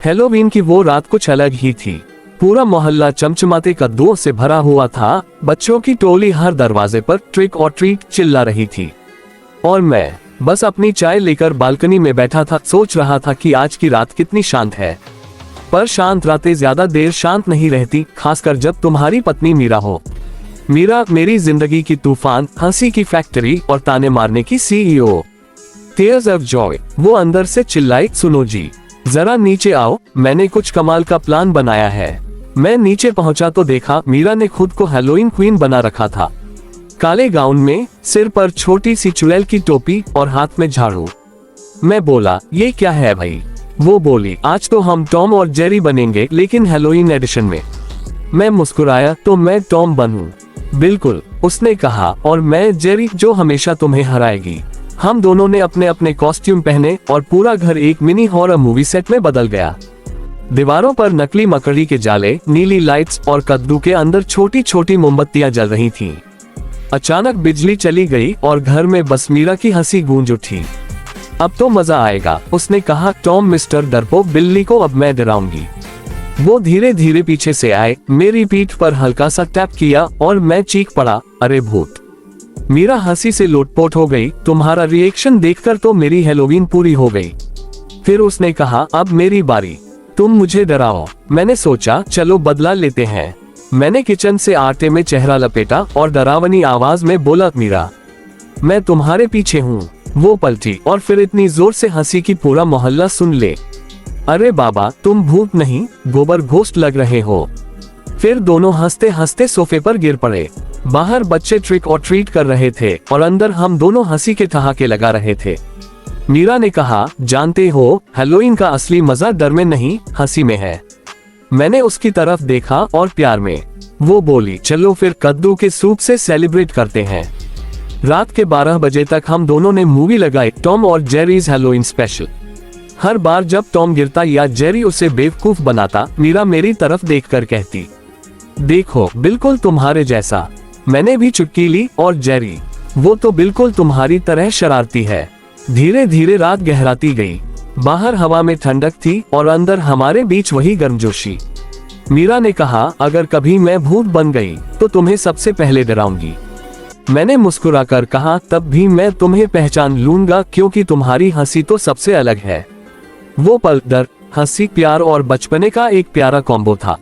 Halloween की वो रात कुछ अलग ही थी। पूरा मोहल्ला चमचमाते कद्दुओं से भरा हुआ था। बच्चों की टोली हर दरवाजे पर ट्रिक और ट्रीट चिल्ला रही थी और मैं बस अपनी चाय लेकर बालकनी में बैठा था, सोच रहा था कि आज की रात कितनी शांत है। पर शांत रातें ज्यादा देर शांत नहीं रहती, खासकर जब तुम्हारी पत्नी मीरा हो। मीरा मेरी जिंदगी की तूफान, हंसी की फैक्ट्री और ताने मारने की सीईओ। Tears of Joy. वो अंदर से चिल्लाई, सुनो जी, जरा नीचे आओ, मैंने कुछ कमाल का प्लान बनाया है। मैं नीचे पहुंचा तो देखा मीरा ने खुद को हैलोवीन क्वीन बना रखा था। काले गाउन में, सिर पर छोटी सी चुड़ैल की टोपी और हाथ में झाड़ू। मैं बोला, ये क्या है भाई? वो बोली, आज तो हम टॉम और जेरी बनेंगे, लेकिन हैलोवीन एडिशन में। मैं मुस्कुराया, तो मैं टॉम बनूं? बिल्कुल, उसने कहा, और मैं जेरी, जो हमेशा तुम्हें हराएगी। हम दोनों ने अपने अपने कॉस्ट्यूम पहने और पूरा घर एक मिनी हॉरर मूवी सेट में बदल गया। दीवारों पर नकली मकड़ी के जाले, नीली लाइट्स और कद्दू के अंदर छोटी छोटी मोमबत्तियां जल रही थीं। अचानक बिजली चली गई और घर में बस मीरा की हंसी गूंज उठी। अब तो मजा आएगा, उसने कहा। टॉम, मिस्टर डरपोक बिल्ली को अब मैं डराऊंगी। वो धीरे धीरे पीछे से आए, मेरी पीठ पर हल्का सा टैप किया और मैं चीख पड़ा, अरे भूत। मीरा हंसी से लोटपोट हो गई। तुम्हारा रिएक्शन देखकर तो मेरी हैलोवीन पूरी हो गई। फिर उसने कहा, अब मेरी बारी, तुम मुझे डराओ। मैंने सोचा, चलो बदला लेते हैं। मैंने किचन से आटे में चेहरा लपेटा और डरावनी आवाज में बोला, मीरा, मैं तुम्हारे पीछे हूँ। वो पलटी और फिर इतनी जोर से हंसी कि पूरा मोहल्ला सुन ले। अरे बाबा, तुम भूत नहीं, गोबर घोस्ट लग रहे हो। फिर दोनों हंसते हंसते सोफे पर गिर पड़े। बाहर बच्चे ट्रिक और ट्रीट कर रहे थे और अंदर हम दोनों हंसी के ठहाके लगा रहे थे। मीरा ने कहा, जानते हो, हैलोवीन का असली मजा डर में नहीं, हंसी में है। मैंने उसकी तरफ देखा और प्यार में। वो बोली, चलो फिर कद्दू के सूप से सेलिब्रेट करते हैं। रात के 12 बजे तक हम दोनों ने मूवी लगाई, टॉम और जेरीज हैलोवीन स्पेशल। हर बार जब टॉम गिरता या जेरी उसे बेवकूफ बनाता, मीरा मेरी तरफ देखकर कहती, देखो, बिल्कुल तुम्हारे जैसा। मैंने भी चुटकी ली और जेरी, वो तो बिल्कुल तुम्हारी तरह शरारती है। धीरे धीरे रात गहराती गई। बाहर हवा में ठंडक थी और अंदर हमारे बीच वही गर्मजोशी। मीरा ने कहा, अगर कभी मैं भूत बन गई तो तुम्हें सबसे पहले डराऊंगी। मैंने मुस्कुराकर कहा, तब भी मैं तुम्हें पहचान लूंगा, क्योंकि तुम्हारी हंसी तो सबसे अलग है। वो पल डर, हंसी, प्यार और बचपने का एक प्यारा कॉम्बो था।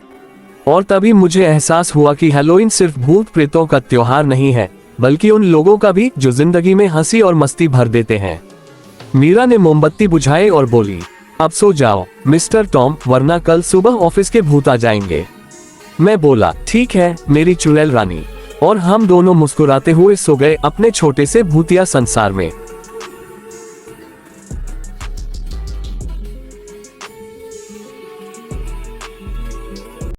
और तभी मुझे एहसास हुआ कि हैलोवीन सिर्फ भूत प्रेतों का त्योहार नहीं है, बल्कि उन लोगों का भी जो जिंदगी में हंसी और मस्ती भर देते हैं। मीरा ने मोमबत्ती बुझाई और बोली, अब सो जाओ मिस्टर टॉम, वरना कल सुबह ऑफिस के भूत आ जाएंगे। मैं बोला, ठीक है मेरी चुड़ैल रानी। और हम दोनों मुस्कुराते हुए सो गए अपने छोटे से भूतिया संसार में।